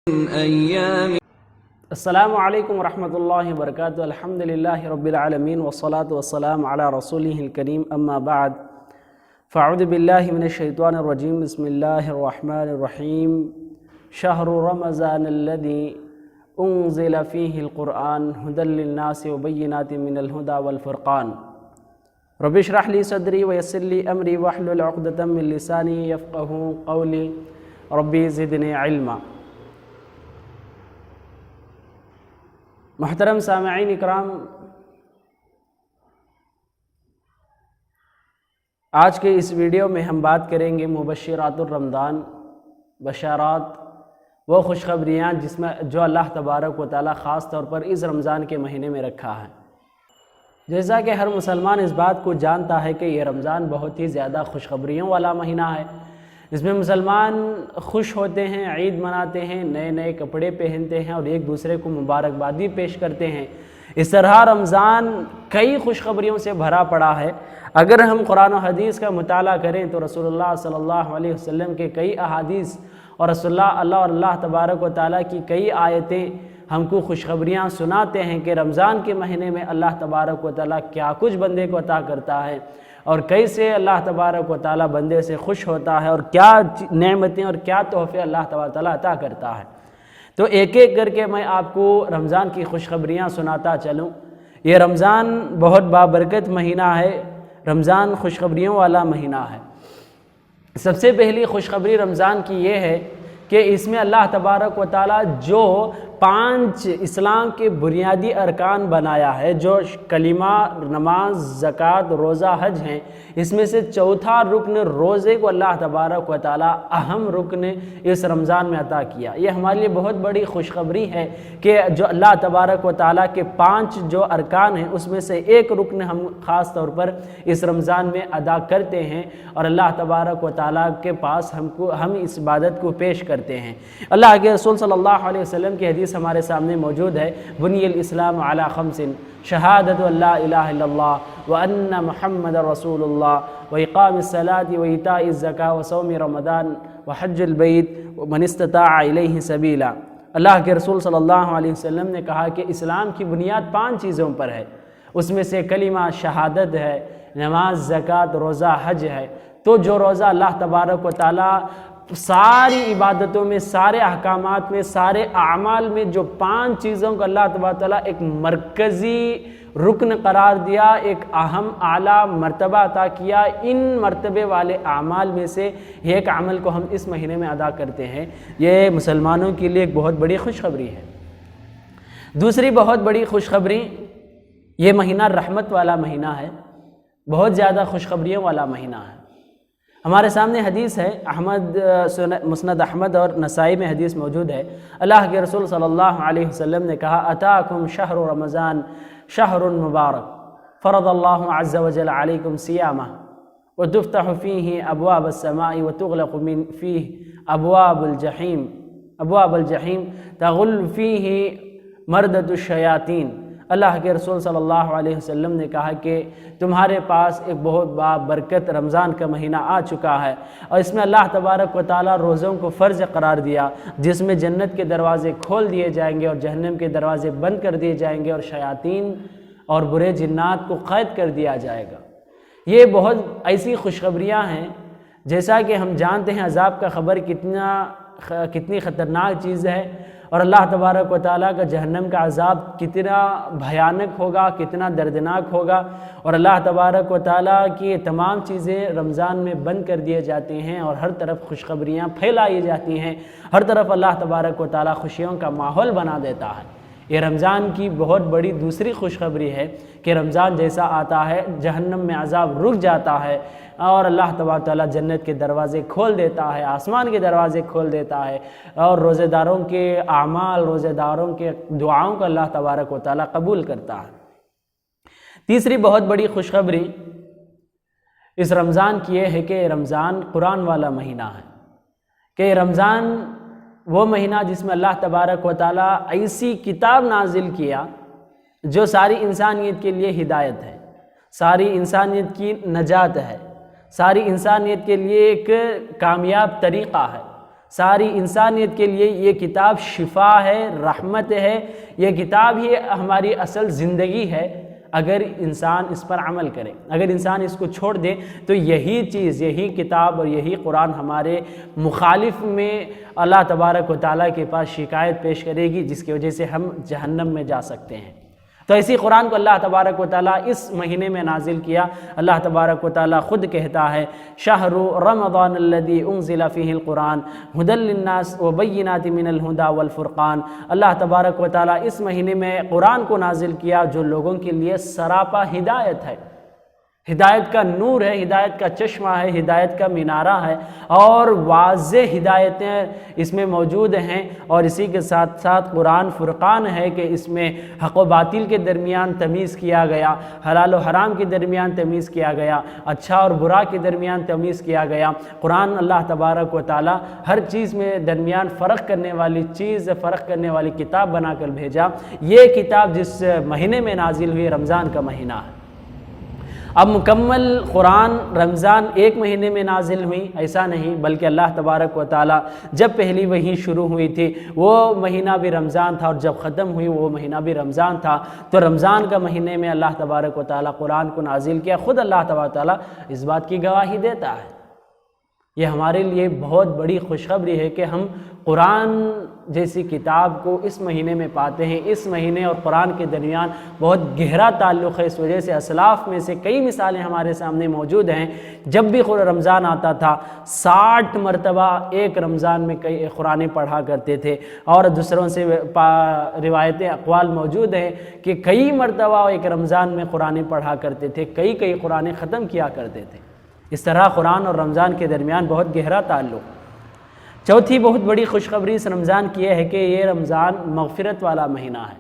أيام. السلام علیکم ورحمۃ اللہ وبرکاتہ. الحمدللہ رب العالمین والصلاة والسلام علی رسولہ الکریم. اما بعد فاعوذ باللہ من الشیطان الرجیم. بسم اللہ الرحمن الرحیم. شہر رمضان الذی انزل فیہ القرآن ھدی للناس وبینات من الہدی والفرقان. رب اشرح لی صدری ویسر لی امری واحلل عقدۃ من لسانی یفقہوا قولی. ربی زدنی علما. محترم سامعین اکرام، آج کے اس ویڈیو میں ہم بات کریں گے مبشرات الرمضان، بشارات وہ خوشخبریاں جس میں جو اللہ تبارک و تعالی خاص طور پر اس رمضان کے مہینے میں رکھا ہے. جیسا کہ ہر مسلمان اس بات کو جانتا ہے کہ یہ رمضان بہت ہی زیادہ خوشخبریوں والا مہینہ ہے. اس میں مسلمان خوش ہوتے ہیں، عید مناتے ہیں، نئے نئے کپڑے پہنتے ہیں اور ایک دوسرے کو مبارکبادی پیش کرتے ہیں. اس طرح رمضان کئی خوشخبریوں سے بھرا پڑا ہے. اگر ہم قرآن و حدیث کا مطالعہ کریں تو رسول اللہ صلی اللہ علیہ وسلم کے کئی احادیث اور رسول اللہ اور اللہ تبارک و تعالیٰ کی کئی آیتیں ہم کو خوشخبریاں سناتے ہیں کہ رمضان کے مہینے میں اللہ تبارک و تعالیٰ کیا کچھ بندے کو عطا کرتا ہے اور کیسے اللہ تبارک و تعالیٰ بندے سے خوش ہوتا ہے اور کیا نعمتیں اور کیا تحفے اللہ تبارک و تعالیٰ عطا کرتا ہے. تو ایک ایک کر کے میں آپ کو رمضان کی خوشخبریاں سناتا چلوں. یہ رمضان بہت بابرکت مہینہ ہے، رمضان خوشخبریوں والا مہینہ ہے. سب سے پہلی خوشخبری رمضان کی یہ ہے کہ اس میں اللہ تبارک و تعالیٰ جو 5 اسلام کے بنیادی ارکان بنایا ہے، جو کلمہ، نماز، زکوٰۃ، روزہ، حج ہیں، اس میں سے چوتھا رکن روزے کو اللہ تبارک و تعالیٰ اہم رکن اس رمضان میں عطا کیا. یہ ہمارے لیے بہت بڑی خوشخبری ہے کہ جو اللہ تبارک و تعالیٰ کے 5 جو ارکان ہیں اس میں سے ایک رکن ہم خاص طور پر اس رمضان میں ادا کرتے ہیں اور اللہ تبارک و تعالیٰ کے پاس ہم اس عبادت کو پیش کرتے ہیں. اللہ کے رسول صلی اللہ علیہ وسلم کی حدیث ہمارے سامنے موجود ہے. بنی الاسلام علی 5: شہادت ان لا الہ الا اللہ وان محمد رسول اللہ واقام الصلاۃ وایتاء الزکاۃ وصوم رمضان وحج البیت ومن استطاع الیہ سبیلا. اللہ کے رسول صلی اللہ علیہ وسلم نے کہا کہ اسلام کی بنیاد 5 چیزوں پر ہے. اس میں سے کلمہ شہادت ہے، نماز، زکوٰۃ، روزہ، حج ہے. تو جو روزہ اللہ تبارک و تعالیٰ ساری عبادتوں میں، سارے احکامات میں، سارے اعمال میں جو 5 چیزوں کو اللہ تبارک و تعالیٰ ایک مرکزی رکن قرار دیا، ایک اہم اعلیٰ مرتبہ عطا کیا، ان مرتبے والے اعمال میں سے ایک عمل کو ہم اس مہینے میں ادا کرتے ہیں. یہ مسلمانوں کے لیے ایک بہت بڑی خوشخبری ہے. دوسری بہت بڑی خوشخبری، یہ مہینہ رحمت والا مہینہ ہے، بہت زیادہ خوشخبریوں والا مہینہ ہے. ہمارے سامنے حدیث ہے، مسند احمد اور نسائی میں حدیث موجود ہے. اللہ کے رسول صلی اللہ علیہ وسلم نے کہا: اتاکم شہر رمضان شہر مبارک فرض اللہ عز وجل علیکم صیامہ وتفتح فیہ ابواب السماء وتغلق فیہ ابواب الجحیم تغل فیہ مردۃ الشیاطین. اللہ کے رسول صلی اللہ علیہ وسلم نے کہا کہ تمہارے پاس ایک بہت بابرکت رمضان کا مہینہ آ چکا ہے اور اس میں اللہ تبارک و تعالیٰ روزوں کو فرض قرار دیا، جس میں جنت کے دروازے کھول دیے جائیں گے اور جہنم کے دروازے بند کر دیے جائیں گے اور شیاطین اور برے جنات کو قید کر دیا جائے گا. یہ بہت ایسی خوشخبریاں ہیں. جیسا کہ ہم جانتے ہیں عذاب کا خبر کتنی خطرناک چیز ہے اور اللہ تبارک و تعالیٰ کا جہنم کا عذاب کتنا بھیانک ہوگا، کتنا دردناک ہوگا. اور اللہ تبارک و تعالیٰ کی تمام چیزیں رمضان میں بند کر دیے جاتی ہیں اور ہر طرف خوشخبریاں پھیلائی جاتی ہیں. ہر طرف اللہ تبارک و تعالیٰ خوشیوں کا ماحول بنا دیتا ہے. یہ رمضان کی بہت بڑی دوسری خوشخبری ہے کہ رمضان جیسا آتا ہے جہنم میں عذاب رک جاتا ہے اور اللہ تبارک و تعالیٰ جنت کے دروازے کھول دیتا ہے، آسمان کے دروازے کھول دیتا ہے اور روزے داروں کے اعمال، روزے داروں کے دعاؤں کو اللہ تبارک و تعالیٰ قبول کرتا ہے. تیسری بہت بڑی خوشخبری اس رمضان کی یہ ہے کہ رمضان قرآن والا مہینہ ہے. کہ رمضان وہ مہینہ جس میں اللہ تبارک و تعالیٰ ایسی کتاب نازل کیا جو ساری انسانیت کے لیے ہدایت ہے، ساری انسانیت کی نجات ہے، ساری انسانیت کے لیے ایک کامیاب طریقہ ہے، ساری انسانیت کے لیے یہ کتاب شفا ہے، رحمت ہے، یہ کتاب ہی ہماری اصل زندگی ہے اگر انسان اس پر عمل کرے۔ اگر انسان اس کو چھوڑ دے تو یہی چیز، یہی کتاب اور یہی قرآن ہمارے مخالف میں اللہ تبارک و تعالیٰ کے پاس شکایت پیش کرے گی، جس کی وجہ سے ہم جہنم میں جا سکتے ہیں۔ تو اسی قرآن کو اللہ تبارک و تعالیٰ اس مہینے میں نازل کیا۔ اللہ تبارک و تعالیٰ خود کہتا ہے شہر رمضان الذی انزل فیہ القرآن ھدی للناس وبینات من الھدی والفرقان۔ اللہ تبارک و تعالیٰ اس مہینے میں قرآن کو نازل کیا جو لوگوں کے لیے سراپا ہدایت ہے، ہدایت کا نور ہے، ہدایت کا چشمہ ہے، ہدایت کا مینارہ ہے، اور واضح ہدایتیں اس میں موجود ہیں، اور اسی کے ساتھ ساتھ قرآن فرقان ہے کہ اس میں حق و باطل کے درمیان تمیز کیا گیا، حلال و حرام کے درمیان تمیز کیا گیا، اچھا اور برا کے درمیان تمیز کیا گیا۔ قرآن اللہ تبارک و تعالی ہر چیز میں درمیان فرق کرنے والی چیز، فرق کرنے والی کتاب بنا کر بھیجا۔ یہ کتاب جس مہینے میں نازل ہوئی رمضان کا مہینہ ہے۔ اب مکمل قرآن رمضان ایک مہینے میں نازل ہوئی ایسا نہیں، بلکہ اللہ تبارک و تعالیٰ جب پہلی وحی شروع ہوئی تھی وہ مہینہ بھی رمضان تھا، اور جب ختم ہوئی وہ مہینہ بھی رمضان تھا۔ تو رمضان کا مہینے میں اللہ تبارک و تعالیٰ قرآن کو نازل کیا۔ خود اللہ تبارک و تعالیٰ اس بات کی گواہی دیتا ہے۔ یہ ہمارے لیے بہت بڑی خوشخبری ہے کہ ہم قرآن جیسی کتاب کو اس مہینے میں پاتے ہیں۔ اس مہینے اور قرآن کے درمیان بہت گہرا تعلق ہے، اس وجہ سے اسلاف میں سے کئی مثالیں ہمارے سامنے موجود ہیں۔ جب بھی رمضان آتا تھا 60 مرتبہ ایک رمضان میں کئی قرآن پڑھا کرتے تھے، اور دوسروں سے روایتیں اقوال موجود ہیں کہ کئی مرتبہ ایک رمضان میں قرآن پڑھا کرتے تھے، کئی قرآن ختم کیا کرتے تھے۔ اس طرح قرآن اور رمضان کے درمیان بہت گہرا تعلق۔ چوتھی بہت بڑی خوشخبری اس رمضان کی یہ ہے کہ یہ رمضان مغفرت والا مہینہ ہے۔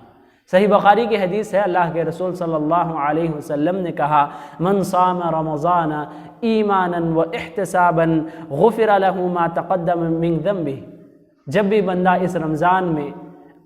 صحیح بخاری کی حدیث ہے، اللہ کے رسول صلی اللہ علیہ وسلم نے کہا من صام رمضان ایمانا واحتسابا غفر له ما تقدم من ذنبه۔ جب بھی بندہ اس رمضان میں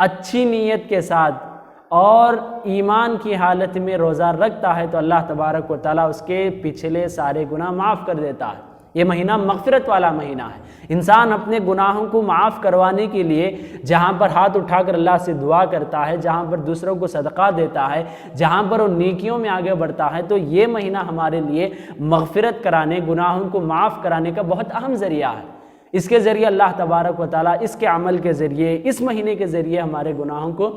اچھی نیت کے ساتھ اور ایمان کی حالت میں روزہ رکھتا ہے تو اللہ تبارک و تعالیٰ اس کے پچھلے سارے گناہ معاف کر دیتا ہے۔ یہ مہینہ مغفرت والا مہینہ ہے۔ انسان اپنے گناہوں کو معاف کروانے کے لیے جہاں پر ہاتھ اٹھا کر اللہ سے دعا کرتا ہے، جہاں پر دوسروں کو صدقہ دیتا ہے، جہاں پر وہ نیکیوں میں آگے بڑھتا ہے، تو یہ مہینہ ہمارے لیے مغفرت کرانے، گناہوں کو معاف کرانے کا بہت اہم ذریعہ ہے۔ اس کے ذریعے اللہ تبارک و تعالیٰ اس کے عمل کے ذریعے، اس مہینے کے ذریعے ہمارے گناہوں کو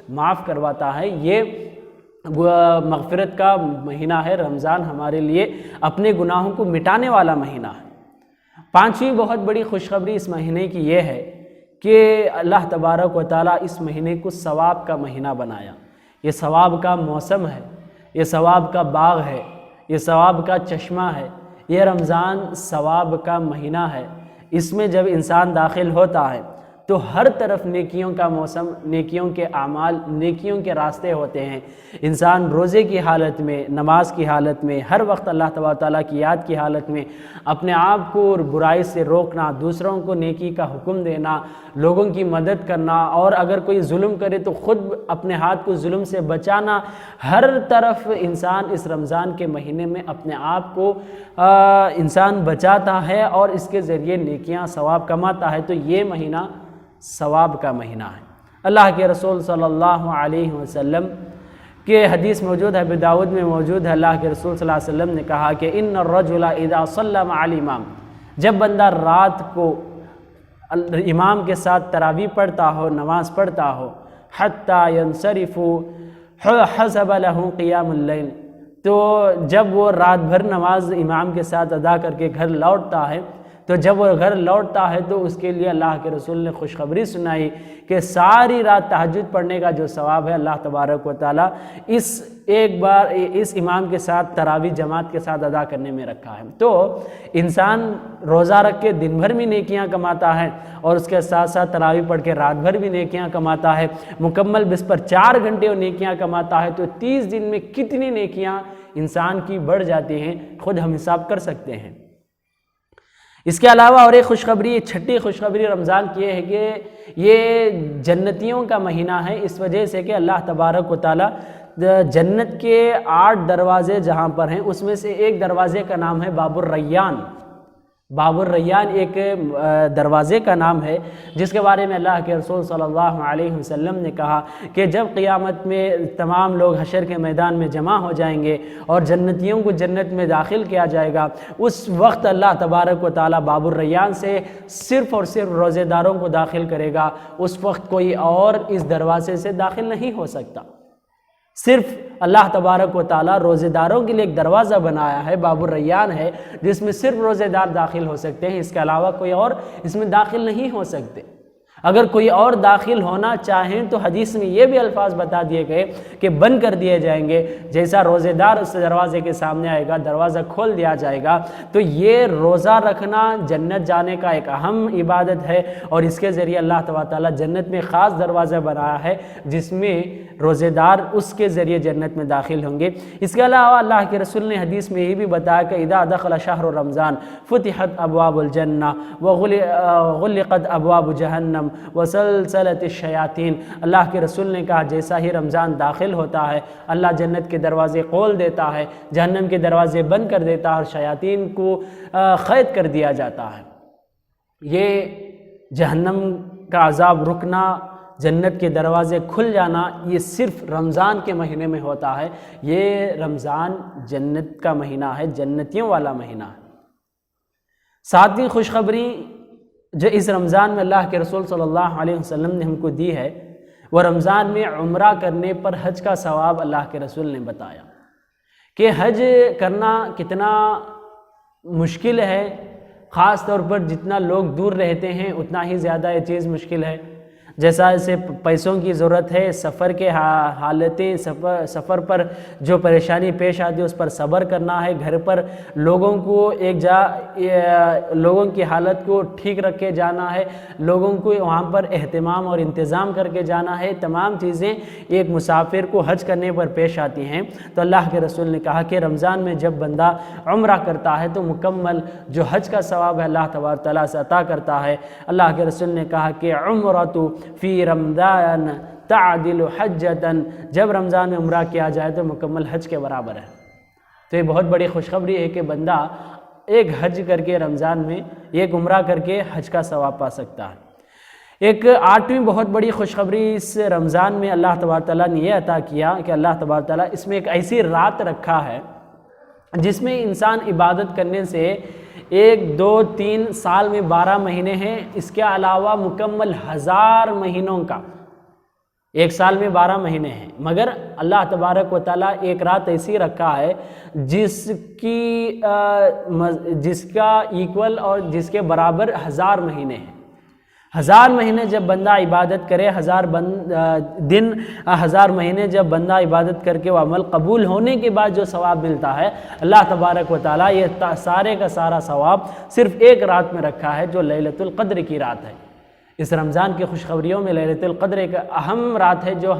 معاف کرواتا ہے۔ یہ مغفرت کا مہینہ ہے رمضان، ہمارے لیے اپنے گناہوں کو مٹانے والا مہینہ ہے۔ پانچویں بہت بڑی خوشخبری اس مہینے کی یہ ہے کہ اللہ تبارک و تعالیٰ اس مہینے کو ثواب کا مہینہ بنایا۔ یہ ثواب کا موسم ہے، یہ ثواب کا باغ ہے، یہ ثواب کا چشمہ ہے۔ یہ رمضان ثواب کا مہینہ ہے۔ اس میں جب انسان داخل ہوتا ہے تو ہر طرف نیکیوں کا موسم، نیکیوں کے اعمال، نیکیوں کے راستے ہوتے ہیں۔ انسان روزے کی حالت میں، نماز کی حالت میں، ہر وقت اللہ تبارک و تعالیٰ کی یاد کی حالت میں اپنے آپ کو برائی سے روکنا، دوسروں کو نیکی کا حکم دینا، لوگوں کی مدد کرنا، اور اگر کوئی ظلم کرے تو خود اپنے ہاتھ کو ظلم سے بچانا، ہر طرف انسان اس رمضان کے مہینے میں اپنے آپ کو انسان بچاتا ہے اور اس کے ذریعے نیکیاں ثواب کماتا ہے۔ تو یہ مہینہ ثواب کا مہینہ ہے۔ اللہ کے رسول صلی اللہ علیہ وسلم کے حدیث موجود ہے، ابی داؤد میں موجود ہے، اللہ کے رسول صلی اللہ علیہ وسلم نے کہا کہ ان الرجل اذا صلی مع الامام، جب بندہ رات کو امام کے ساتھ تراویح پڑھتا ہو، نماز پڑھتا ہو، حتی ينصرف حسب له قیام اللیل، تو جب وہ رات بھر نماز امام کے ساتھ ادا کر کے گھر لوٹتا ہے، تو جب وہ گھر لوٹتا ہے تو اس کے لیے اللہ کے رسول نے خوشخبری سنائی کہ ساری رات تہجد پڑھنے کا جو ثواب ہے اللہ تبارک و تعالیٰ اس ایک بار اس امام کے ساتھ تراویح جماعت کے ساتھ ادا کرنے میں رکھا ہے۔ تو انسان روزہ رکھ کے دن بھر بھی نیکیاں کماتا ہے، اور اس کے ساتھ ساتھ تراویح پڑھ کے رات بھر بھی نیکیاں کماتا ہے، مکمل بس پر 4 گھنٹے وہ نیکیاں کماتا ہے، تو 30 دن میں کتنی نیکیاں انسان کی بڑھ جاتی ہیں خود ہم حساب کر سکتے ہیں۔ اس کے علاوہ اور ایک خوشخبری، چھٹی خوشخبری رمضان کی ہے کہ یہ جنتیوں کا مہینہ ہے، اس وجہ سے کہ اللہ تبارک و تعالیٰ جنت کے 8 دروازے جہاں پر ہیں اس میں سے ایک دروازے کا نام ہے باب الریان۔ باب الریان ایک دروازے کا نام ہے جس کے بارے میں اللہ کے رسول صلی اللہ علیہ وسلم نے کہا کہ جب قیامت میں تمام لوگ حشر کے میدان میں جمع ہو جائیں گے اور جنتیوں کو جنت میں داخل کیا جائے گا، اس وقت اللہ تبارک و تعالیٰ باب الریان سے صرف اور صرف روزے داروں کو داخل کرے گا۔ اس وقت کوئی اور اس دروازے سے داخل نہیں ہو سکتا۔ صرف اللہ تبارک و تعالیٰ روزے داروں کے لیے ایک دروازہ بنایا ہے، باب الریان ہے، جس میں صرف روزے دار داخل ہو سکتے ہیں، اس کے علاوہ کوئی اور اس میں داخل نہیں ہو سکتے۔ اگر کوئی اور داخل ہونا چاہیں تو حدیث میں یہ بھی الفاظ بتا دیے گئے کہ بند کر دیے جائیں گے، جیسا روزے دار اس دروازے کے سامنے آئے گا دروازہ کھول دیا جائے گا۔ تو یہ روزہ رکھنا جنت جانے کا ایک اہم عبادت ہے، اور اس کے ذریعے اللہ تعالیٰ جنت میں خاص دروازہ بنایا ہے جس میں روزے دار اس کے ذریعے جنت میں داخل ہوں گے۔ اس کے علاوہ اللہ کے رسول نے حدیث میں یہ بھی بتایا کہ اذا دخل شہر رمضان فتحت ابواب الجنہ وغلقت ابواب جہنم وسلسلت الشیاطین۔ اللہ کے رسول نے کہا جیسا ہی رمضان داخل ہوتا ہے اللہ جنت کے دروازے کھول دیتا ہے، جہنم کے دروازے بند کر دیتا ہے اور شیاطین کو قید کر دیا جاتا ہے۔ یہ جہنم کا عذاب رکنا، جنت کے دروازے کھل جانا، یہ صرف رمضان کے مہینے میں ہوتا ہے۔ یہ رمضان جنت کا مہینہ ہے، جنتیوں والا مہینہ ہے۔ ساتویں خوشخبری جو اس رمضان میں اللہ کے رسول صلی اللہ علیہ وسلم نے ہم کو دی ہے، وہ رمضان میں عمرہ کرنے پر حج کا ثواب اللہ کے رسول نے بتایا کہ حج کرنا کتنا مشکل ہے، خاص طور پر جتنا لوگ دور رہتے ہیں اتنا ہی زیادہ یہ چیز مشکل ہے۔ جیسا اسے پیسوں کی ضرورت ہے، سفر کے حالتیں، سفر پر جو پریشانی پیش آتی ہے اس پر صبر کرنا ہے، گھر پر لوگوں کو لوگوں کی حالت کو ٹھیک رکھ کے جانا ہے، لوگوں کو وہاں پر اہتمام اور انتظام کر کے جانا ہے، تمام چیزیں ایک مسافر کو حج کرنے پر پیش آتی ہیں۔ تو اللہ کے رسول نے کہا کہ رمضان میں جب بندہ عمرہ کرتا ہے تو مکمل جو حج کا ثواب ہے اللہ تبارک تعالیٰ سے عطا کرتا ہے۔ اللہ کے رسول نے کہا کہ عمرۃ فی رمضان تعدل حجتاً، جب رمضان میں عمرہ کیا جائے تو مکمل حج کے برابر ہے۔ تو یہ بہت بڑی خوشخبری ہے کہ بندہ ایک حج کر کے رمضان میں ایک عمرہ کر کے حج کا ثواب پا سکتا ہے۔ ایک آٹھویں بہت بڑی خوشخبری اس رمضان میں اللہ تبارک تعالیٰ نے یہ عطا کیا کہ اللہ تبارک تعالیٰ اس میں ایک ایسی رات رکھا ہے جس میں انسان عبادت کرنے سے 1 2 3 سال میں 12 مہینے ہیں، اس کے علاوہ مکمل 1000 مہینوں کا، 1 سال میں 12 مہینے ہیں، مگر اللہ تبارک و تعالیٰ ایک رات ایسی رکھا ہے جس کا ایکول اور جس کے برابر 1000 مہینے ہیں۔ 1000 مہینے جب بندہ عبادت کرے، 1000 مہینے جب بندہ عبادت کر کے وہ عمل قبول ہونے کے بعد جو ثواب ملتا ہے، اللہ تبارک و تعالیٰ یہ سارے کا سارا ثواب صرف ایک رات میں رکھا ہے جو لیلۃ القدر کی رات ہے۔ اس رمضان کی خوشخبریوں میں لیلۃ القدر ایک اہم رات ہے جو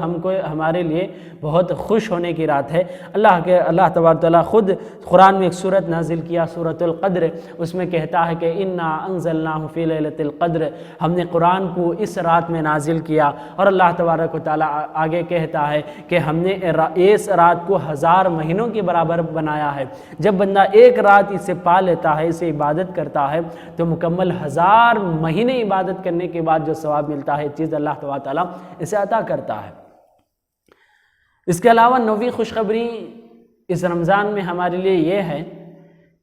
ہمارے لیے بہت خوش ہونے کی رات ہے۔ اللہ تبارک تعالیٰ خود قرآن میں ایک سورت نازل کیا، سورۃ القدر، اس میں کہتا ہے کہ انا انزلناہ فی لیلۃ القدر، ہم نے قرآن کو اس رات میں نازل کیا۔ اور اللہ تبارک و تعالیٰ آگے کہتا ہے کہ ہم نے اس رات کو 1000 مہینوں کے برابر بنایا ہے۔ جب بندہ ایک رات اسے پا لیتا ہے، اسے عبادت کرتا ہے، تو مکمل 1000 مہینے عبادت کرنے کے بعد جو ثواب ملتا ہے، چیز اللہ تبارک تعالیٰ اسے عطا کرتا ہے۔ اس کے علاوہ 9ویں خوشخبری اس رمضان میں ہمارے لیے یہ ہے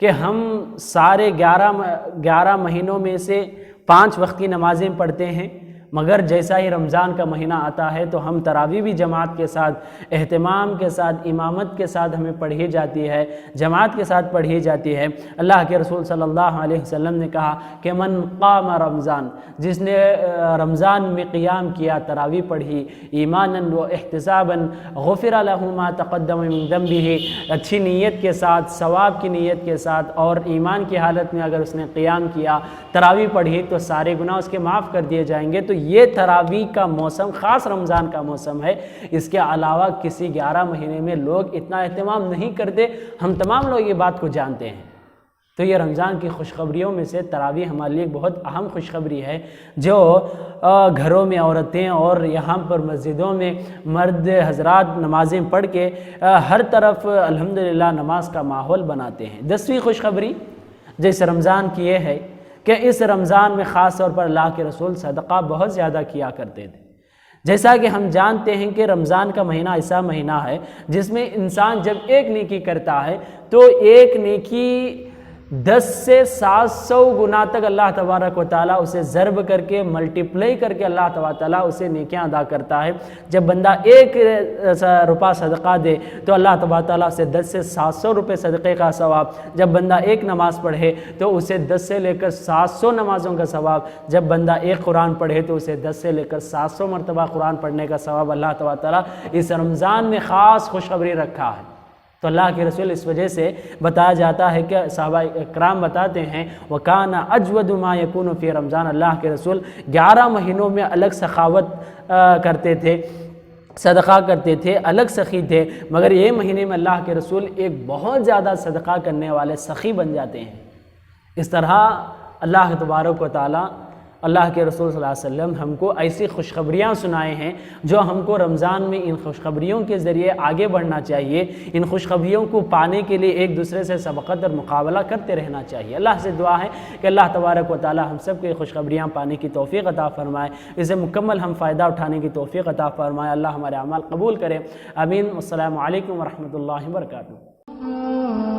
کہ ہم سارے 11 مہینوں میں سے 5 وقت کی نمازیں پڑھتے ہیں، مگر جیسا ہی رمضان کا مہینہ آتا ہے تو ہم تراویح بھی جماعت کے ساتھ، اہتمام کے ساتھ، امامت کے ساتھ ہمیں پڑھی جاتی ہے، جماعت کے ساتھ پڑھی جاتی ہے۔ اللہ کے رسول صلی اللہ علیہ وسلم نے کہا کہ من قام رمضان، جس نے رمضان میں قیام کیا، تراویح پڑھی، ایمانا و احتسابا غفر لہ ما تقدم من ذنبہ، اچھی نیت کے ساتھ، ثواب کی نیت کے ساتھ اور ایمان کی حالت میں اگر اس نے قیام کیا، تراویح پڑھی، تو سارے گناہ اس کے معاف کر دیے جائیں گے۔ تو یہ تراویح کا موسم خاص رمضان کا موسم ہے۔ اس کے علاوہ کسی 11 مہینے میں لوگ اتنا اہتمام نہیں کرتے، ہم تمام لوگ یہ بات کو جانتے ہیں۔ تو یہ رمضان کی خوشخبریوں میں سے تراویح ہمارے لیے بہت اہم خوشخبری ہے، جو گھروں میں عورتیں اور یہاں پر مسجدوں میں مرد حضرات نمازیں پڑھ کے ہر طرف الحمدللہ نماز کا ماحول بناتے ہیں۔ 10ویں خوشخبری جس رمضان کی یہ ہے کہ اس رمضان میں خاص طور پر اللہ کے رسول صدقہ بہت زیادہ کیا کرتے تھے۔ جیسا کہ ہم جانتے ہیں کہ رمضان کا مہینہ ایسا مہینہ ہے جس میں انسان جب ایک نیکی کرتا ہے تو ایک نیکی 10 سے 700 گنا تک اللہ تبارک و تعالیٰ اسے ضرب کر کے ملٹیپلائی کر کے اللہ تبارک و تعالیٰ اسے نیکیاں ادا کرتا ہے۔ جب بندہ 1 روپیہ صدقہ دے تو اللہ تبارک و تعالیٰ اسے 10 سے 700 روپے صدقے کا ثواب، جب بندہ 1 نماز پڑھے تو اسے 10 سے لے کر 700 نمازوں کا ثواب، جب بندہ 1 قرآن پڑھے تو اسے 10 سے لے کر 700 مرتبہ قرآن پڑھنے کا ثواب اللہ تبارک و تعالیٰ اس رمضان میں خاص خوشخبری رکھا ہے۔ تو اللہ کے رسول اس وجہ سے بتایا جاتا ہے کہ صحابہ کرام بتاتے ہیں وَكَانَ أَجْوَدُ مَا يَكُونُ فِي رمضان، اللہ کے رسول 11 مہینوں میں الگ سخاوت کرتے تھے، صدقہ کرتے تھے، الگ سخی تھے، مگر یہ مہینے میں اللہ کے رسول ایک بہت زیادہ صدقہ کرنے والے سخی بن جاتے ہیں۔ اس طرح اللہ تبارک و تعالیٰ، اللہ کے رسول صلی اللہ علیہ وسلم ہم کو ایسی خوشخبریاں سنائے ہیں جو ہم کو رمضان میں ان خوشخبریوں کے ذریعے آگے بڑھنا چاہیے، ان خوشخبریوں کو پانے کے لیے ایک دوسرے سے سبقت اور مقابلہ کرتے رہنا چاہیے۔ اللہ سے دعا ہے کہ اللہ تبارک و تعالی ہم سب کے خوشخبریاں پانے کی توفیق عطا فرمائے، اسے مکمل ہم فائدہ اٹھانے کی توفیق عطا فرمائے، اللہ ہمارے اعمال قبول کرے، آمین۔ السلام علیکم ورحمۃ اللہ وبرکاتہ۔